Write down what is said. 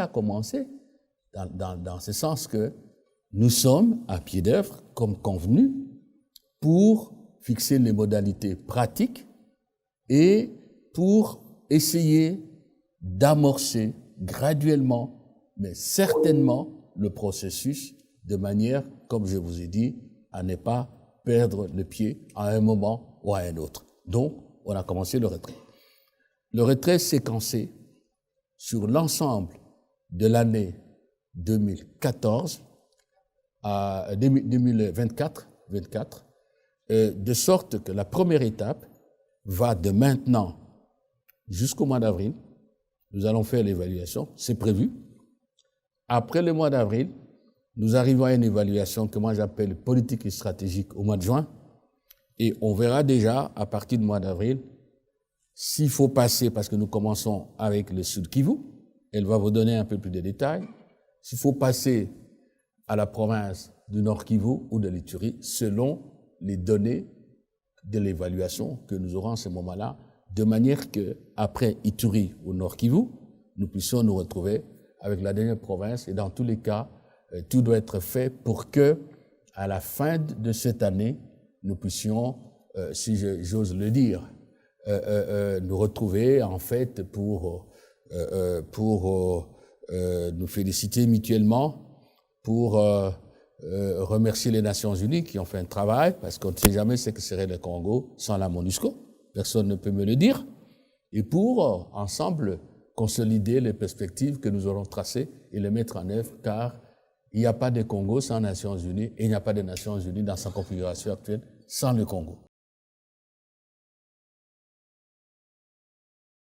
a commencé dans ce sens que nous sommes à pied d'œuvre, comme convenu, pour fixer les modalités pratiques et pour essayer d'amorcer graduellement, mais certainement, le processus de manière, comme je vous ai dit, à ne pas perdre le pied à un moment ou à un autre. Donc, on a commencé le retrait. Le retrait séquencé sur l'ensemble de l'année 2014 à 2024, de sorte que la première étape va de maintenant jusqu'au mois d'avril. Nous allons faire l'évaluation, c'est prévu. Après le mois d'avril, nous arrivons à une évaluation que moi j'appelle politique et stratégique au mois de juin. Et on verra déjà, à partir du mois d'avril, s'il faut passer, parce que nous commençons avec le Sud Kivu, elle va vous donner un peu plus de détails, s'il faut passer à la province du Nord Kivu ou de l'Ituri, selon les données de l'évaluation que nous aurons à ce moment-là, de manière qu'après Ituri ou Nord Kivu, nous puissions nous retrouver avec la dernière province. Et dans tous les cas, tout doit être fait pour que, à la fin de cette année, nous puissions, si j'ose le dire, nous retrouver en fait pour nous féliciter mutuellement, pour remercier les Nations Unies qui ont fait un travail, parce qu'on ne sait jamais ce que serait le Congo sans la MONUSCO, personne ne peut me le dire, et pour ensemble consolider les perspectives que nous aurons tracées et les mettre en œuvre, car il n'y a pas de Congo sans Nations Unies et il n'y a pas de Nations Unies dans sa configuration actuelle sans le Congo.